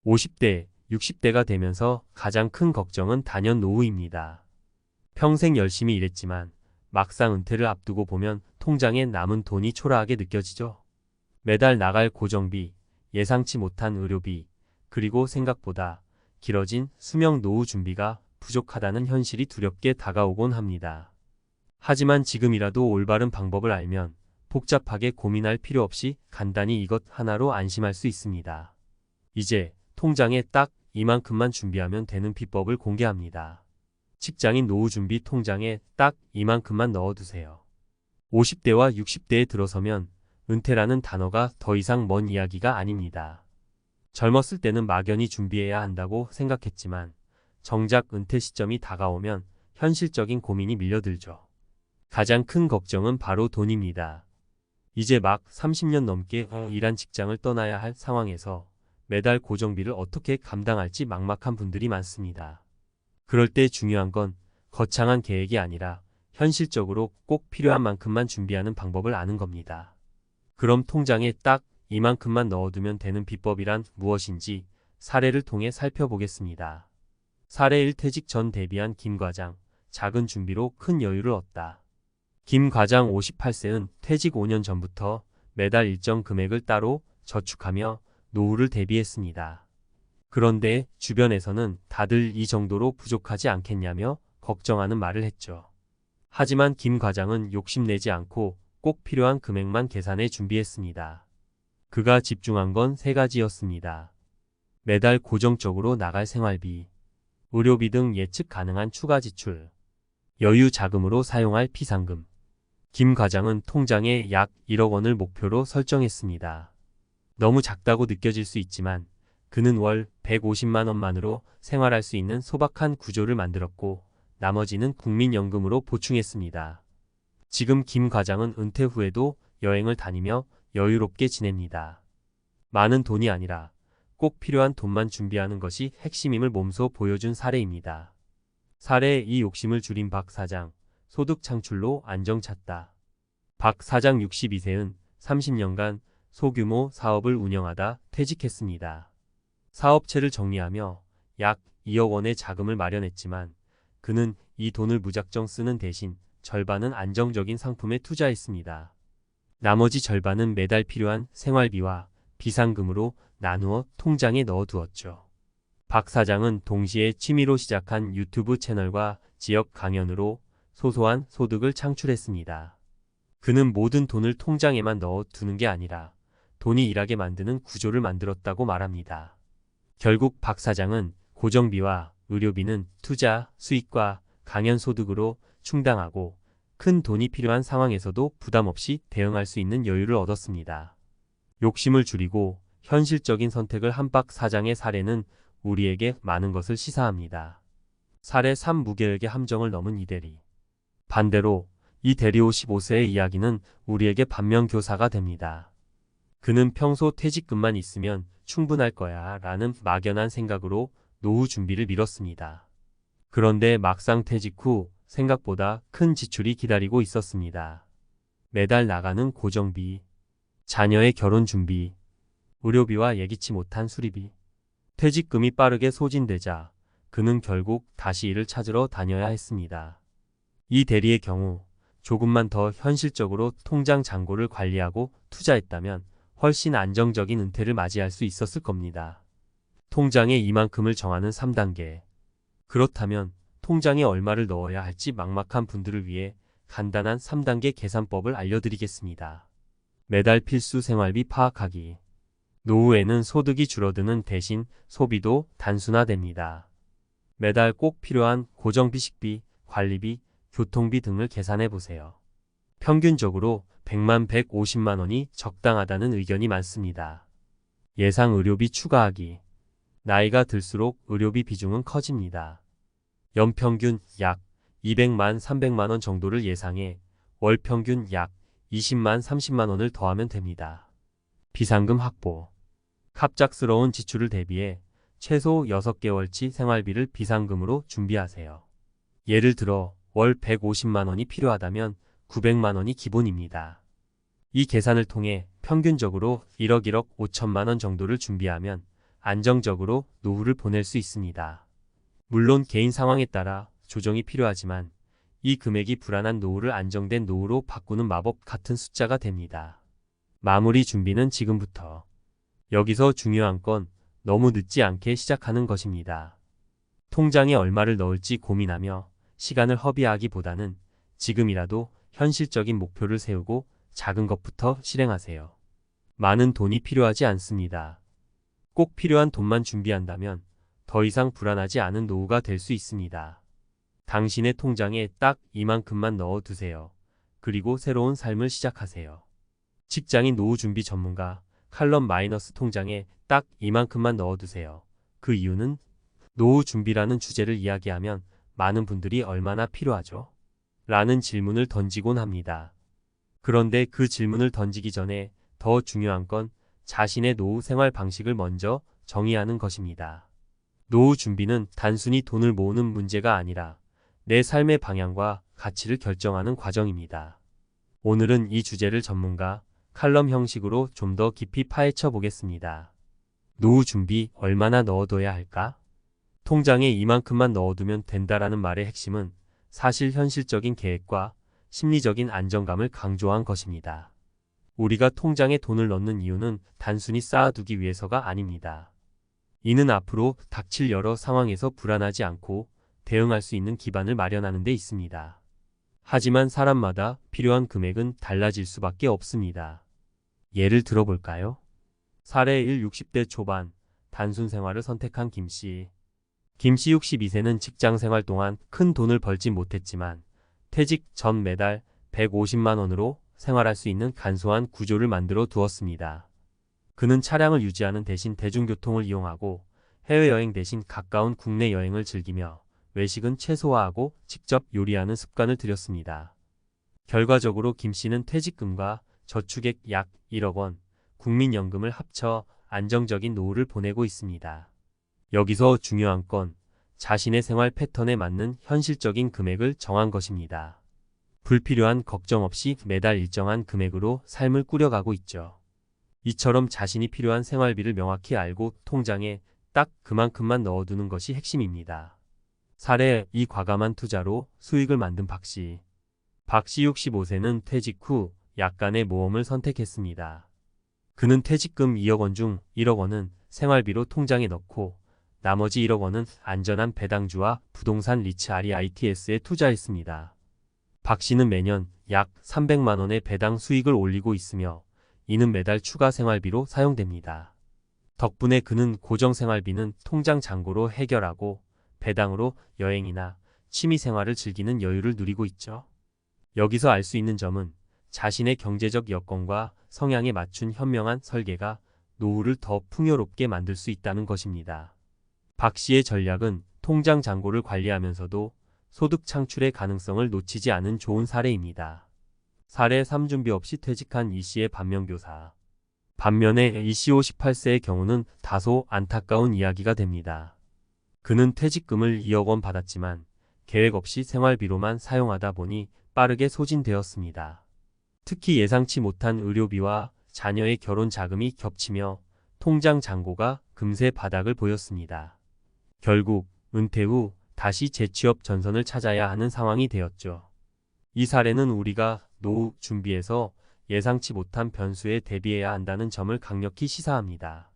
50대, 60대가 되면서 가장 큰 걱정은 단연 노후입니다. 평생 열심히 일했지만 막상 은퇴를 앞두고 보면 통장에 남은 돈이 초라하게 느껴지죠. 매달 나갈 고정비, 예상치 못한 의료비, 그리고 생각보다 길어진 수명 노후 준비가 부족하다는 현실이 두렵게 다가오곤 합니다. 하지만 지금이라도 올바른 방법을 알면 복잡하게 고민할 필요 없이 간단히 이것 하나로 안심할 수 있습니다. 이제 통장에 딱 이만큼만 준비하면 되는 비법을 공개합니다. 직장인 노후 준비 통장에 딱 이만큼만 넣어두세요. 50대와 60대에 들어서면 은퇴라는 단어가 더 이상 먼 이야기가 아닙니다. 젊었을 때는 막연히 준비해야 한다고 생각했지만 정작 은퇴 시점이 다가오면 현실적인 고민이 밀려들죠. 가장 큰 걱정은 바로 돈입니다. 이제 막 30년 넘게 일한 직장을 떠나야 할 상황에서 매달 고정비를 어떻게 감당할지 막막한 분들이 많습니다. 그럴 때 중요한 건 거창한 계획이 아니라 현실적으로 꼭 필요한 만큼만 준비하는 방법을 아는 겁니다. 그럼 통장에 딱 이만큼만 넣어두면 되는 비법이란 무엇인지 사례를 통해 살펴보겠습니다. 사례 1. 퇴직 전 데뷔한 김 과장, 작은 준비로 큰 여유를 얻다. 김 과장 58세는 퇴직 5년 전부터 매달 일정 금액을 따로 저축하며 노후를 대비했습니다. 그런데 주변에서는 다들 이 정도로 부족하지 않겠냐며 걱정하는 말을 했죠. 하지만 김 과장은 욕심내지 않고 꼭 필요한 금액만 계산해 준비했습니다. 그가 집중한 건 세 가지였습니다. 매달 고정적으로 나갈 생활비, 의료비 등 예측 가능한 추가 지출, 여유 자금으로 사용할 비상금. 김 과장은 통장에 약 1억 원을 목표로 설정했습니다. 너무 작다고 느껴질 수 있지만 그는 월 150만 원만으로 생활할 수 있는 소박한 구조를 만들었고 나머지는 국민연금으로 보충했습니다. 지금 김 과장은 은퇴 후에도 여행을 다니며 여유롭게 지냅니다. 많은 돈이 아니라 꼭 필요한 돈만 준비하는 것이 핵심임을 몸소 보여준 사례입니다. 사례 2. 욕심을 줄인 박 사장, 소득 창출로 안정 찾다. 박 사장 62세는 30년간 소규모 사업을 운영하다 퇴직했습니다. 사업체를 정리하며 약 2억 원의 자금을 마련했지만 그는 이 돈을 무작정 쓰는 대신 절반은 안정적인 상품에 투자했습니다. 나머지 절반은 매달 필요한 생활비와 비상금으로 나누어 통장에 넣어두었죠. 박 사장은 동시에 취미로 시작한 유튜브 채널과 지역 강연으로 소소한 소득을 창출했습니다. 그는 모든 돈을 통장에만 넣어두는 게 아니라 돈이 일하게 만드는 구조를 만들었다고 말합니다. 결국 박 사장은 고정비와 의료비는 투자, 수익과 강연 소득으로 충당하고 큰 돈이 필요한 상황에서도 부담 없이 대응할 수 있는 여유를 얻었습니다. 욕심을 줄이고 현실적인 선택을 한 박 사장의 사례는 우리에게 많은 것을 시사합니다. 사례 3. 무계획의 함정을 넘은 이 대리. 반대로 이 대리 55세의 이야기는 우리에게 반면교사가 됩니다. 그는 평소 퇴직금만 있으면 충분할 거야 라는 막연한 생각으로 노후 준비를 미뤘습니다. 그런데 막상 퇴직 후 생각보다 큰 지출이 기다리고 있었습니다. 매달 나가는 고정비, 자녀의 결혼 준비, 의료비와 예기치 못한 수리비. 퇴직금이 빠르게 소진되자 그는 결국 다시 일을 찾으러 다녀야 했습니다. 이 대리의 경우 조금만 더 현실적으로 통장 잔고를 관리하고 투자했다면 훨씬 안정적인 은퇴를 맞이할 수 있었을 겁니다. 통장에 이만큼을 정하는 3단계. 그렇다면 통장에 얼마를 넣어야 할지 막막한 분들을 위해 간단한 3단계 계산법을 알려드리겠습니다. 매달 필수 생활비 파악하기. 노후에는 소득이 줄어드는 대신 소비도 단순화됩니다. 매달 꼭 필요한 고정비, 식비, 관리비, 교통비 등을 계산해 보세요. 평균적으로 100만 150만 원이 적당하다는 의견이 많습니다. 예상 의료비 추가하기. 나이가 들수록 의료비 비중은 커집니다. 연평균 약 200만 300만 원 정도를 예상해 월 평균 약 20만 30만 원을 더하면 됩니다. 비상금 확보. 갑작스러운 지출을 대비해 최소 6개월치 생활비를 비상금으로 준비하세요. 예를 들어 월 150만 원이 필요하다면 900만 원이 기본입니다. 이 계산을 통해 평균적으로 1억 5천만 원 정도를 준비하면 안정적으로 노후를 보낼 수 있습니다. 물론 개인 상황에 따라 조정이 필요하지만 이 금액이 불안한 노후를 안정된 노후로 바꾸는 마법 같은 숫자가 됩니다. 마무리 준비는 지금부터. 여기서 중요한 건 너무 늦지 않게 시작하는 것입니다. 통장에 얼마를 넣을지 고민하며 시간을 허비하기보다는 지금이라도 현실적인 목표를 세우고 작은 것부터 실행하세요. 많은 돈이 필요하지 않습니다. 꼭 필요한 돈만 준비한다면 더 이상 불안하지 않은 노후가 될 수 있습니다. 당신의 통장에 딱 이만큼만 넣어두세요. 그리고 새로운 삶을 시작하세요. 직장인 노후 준비 전문가 칼럼 마이너스 통장에 딱 이만큼만 넣어두세요. 그 이유는 노후 준비라는 주제를 이야기하면 많은 분들이 얼마나 필요하죠? 라는 질문을 던지곤 합니다. 그런데 그 질문을 던지기 전에 더 중요한 건 자신의 노후 생활 방식을 먼저 정의하는 것입니다. 노후 준비는 단순히 돈을 모으는 문제가 아니라 내 삶의 방향과 가치를 결정하는 과정입니다. 오늘은 이 주제를 전문가 칼럼 형식으로 좀 더 깊이 파헤쳐 보겠습니다. 노후 준비 얼마나 넣어둬야 할까? 통장에 이만큼만 넣어두면 된다라는 말의 핵심은 사실 현실적인 계획과 심리적인 안정감을 강조한 것입니다. 우리가 통장에 돈을 넣는 이유는 단순히 쌓아두기 위해서가 아닙니다. 이는 앞으로 닥칠 여러 상황에서 불안하지 않고 대응할 수 있는 기반을 마련하는 데 있습니다. 하지만 사람마다 필요한 금액은 달라질 수밖에 없습니다. 예를 들어볼까요? 사례 1. 60대 초반 단순 생활을 선택한 김씨. 김씨 62세는 직장 생활 동안 큰 돈을 벌지 못했지만 퇴직 전 매달 150만 원으로 생활할 수 있는 간소한 구조를 만들어 두었습니다. 그는 차량을 유지하는 대신 대중교통을 이용하고 해외여행 대신 가까운 국내 여행을 즐기며 외식은 최소화하고 직접 요리하는 습관을 들였습니다. 결과적으로 김씨는 퇴직금과 저축액 약 1억 원, 국민연금을 합쳐 안정적인 노후를 보내고 있습니다. 여기서 중요한 건 자신의 생활 패턴에 맞는 현실적인 금액을 정한 것입니다. 불필요한 걱정 없이 매달 일정한 금액으로 삶을 꾸려가고 있죠. 이처럼 자신이 필요한 생활비를 명확히 알고 통장에 딱 그만큼만 넣어두는 것이 핵심입니다. 사례 2. 과감한 투자로 수익을 만든 박씨. 박씨 65세는 퇴직 후 약간의 모험을 선택했습니다. 그는 퇴직금 2억 원 중 1억 원은 생활비로 통장에 넣고 나머지 1억 원은 안전한 배당주와 부동산 리츠 REITS에 투자했습니다. 박 씨는 매년 약 300만 원의 배당 수익을 올리고 있으며 이는 매달 추가 생활비로 사용됩니다. 덕분에 그는 고정 생활비는 통장 잔고로 해결하고 배당으로 여행이나 취미 생활을 즐기는 여유를 누리고 있죠. 여기서 알 수 있는 점은 자신의 경제적 여건과 성향에 맞춘 현명한 설계가 노후를 더 풍요롭게 만들 수 있다는 것입니다. 박 씨의 전략은 통장 잔고를 관리하면서도 소득 창출의 가능성을 놓치지 않은 좋은 사례입니다. 사례 3. 준비 없이 퇴직한 이 씨의 반면교사. 반면에 이 씨 58세의 경우는 다소 안타까운 이야기가 됩니다. 그는 퇴직금을 2억 원 받았지만 계획 없이 생활비로만 사용하다 보니 빠르게 소진되었습니다. 특히 예상치 못한 의료비와 자녀의 결혼 자금이 겹치며 통장 잔고가 금세 바닥을 보였습니다. 결국 은퇴 후 다시 재취업 전선을 찾아야 하는 상황이 되었죠. 이 사례는 우리가 노후 준비에서 예상치 못한 변수에 대비해야 한다는 점을 강력히 시사합니다.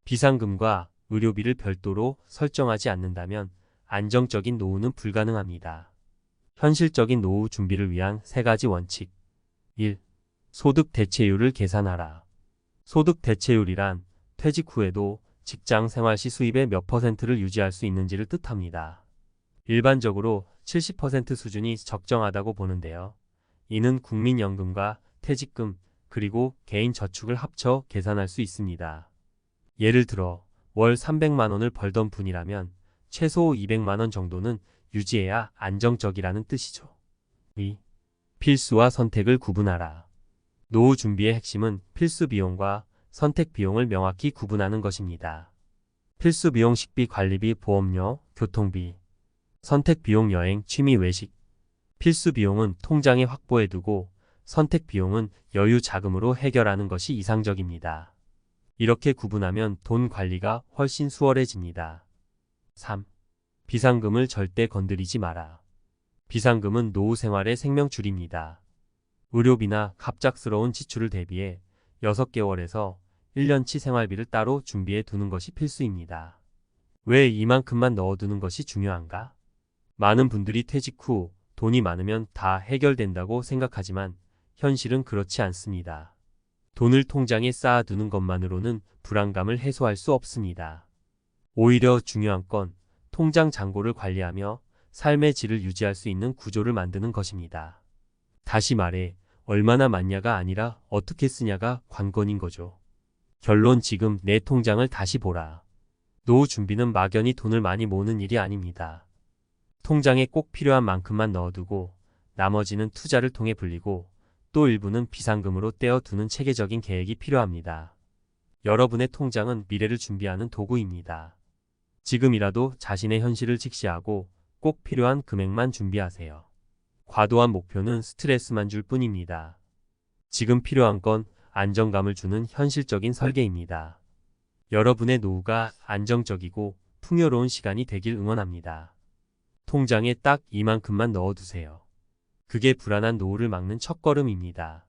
비상금과 의료비를 별도로 설정하지 않는다면 안정적인 노후는 불가능합니다. 현실적인 노후 준비를 위한 3가지 원칙. 1. 소득 대체율을 계산하라. 소득 대체율이란 퇴직 후에도 직장 생활 시 수입의 몇 %를 유지할 수 있는지를 뜻합니다. 일반적으로 70% 수준이 적정하다고 보는데요. 이는 국민연금과 퇴직금 그리고 개인 저축을 합쳐 계산할 수 있습니다. 예를 들어 월 300만 원을 벌던 분이라면 최소 200만 원 정도는 유지해야 안정적이라는 뜻이죠. 2. 필수와 선택을 구분하라. 노후 준비의 핵심은 필수 비용과 선택 비용을 명확히 구분하는 것입니다. 필수 비용 식비, 관리비, 보험료, 교통비. 선택 비용 여행, 취미, 외식. 필수 비용은 통장에 확보해두고 선택 비용은 여유 자금으로 해결하는 것이 이상적입니다. 이렇게 구분하면 돈 관리가 훨씬 수월해집니다. 3. 비상금을 절대 건드리지 마라. 비상금은 노후 생활의 생명줄입니다. 의료비나 갑작스러운 지출을 대비해 6개월에서 1년치 생활비를 따로 준비해 두는 것이 필수입니다. 왜 이만큼만 넣어두는 것이 중요한가? 많은 분들이 퇴직 후 돈이 많으면 다 해결된다고 생각하지만 현실은 그렇지 않습니다. 돈을 통장에 쌓아두는 것만으로는 불안감을 해소할 수 없습니다. 오히려 중요한 건 통장 잔고를 관리하며 삶의 질을 유지할 수 있는 구조를 만드는 것입니다. 다시 말해 얼마나 많냐가 아니라 어떻게 쓰냐가 관건인 거죠. 결론 지금 내 통장을 다시 보라. 노후 준비는 막연히 돈을 많이 모으는 일이 아닙니다. 통장에 꼭 필요한 만큼만 넣어두고 나머지는 투자를 통해 불리고 또 일부는 비상금으로 떼어두는 체계적인 계획이 필요합니다. 여러분의 통장은 미래를 준비하는 도구입니다. 지금이라도 자신의 현실을 직시하고 꼭 필요한 금액만 준비하세요. 과도한 목표는 스트레스만 줄 뿐입니다. 지금 필요한 건 안정감을 주는 현실적인 설계입니다. 여러분의 노후가 안정적이고 풍요로운 시간이 되길 응원합니다. 통장에 딱 이만큼만 넣어두세요. 그게 불안한 노후를 막는 첫걸음입니다.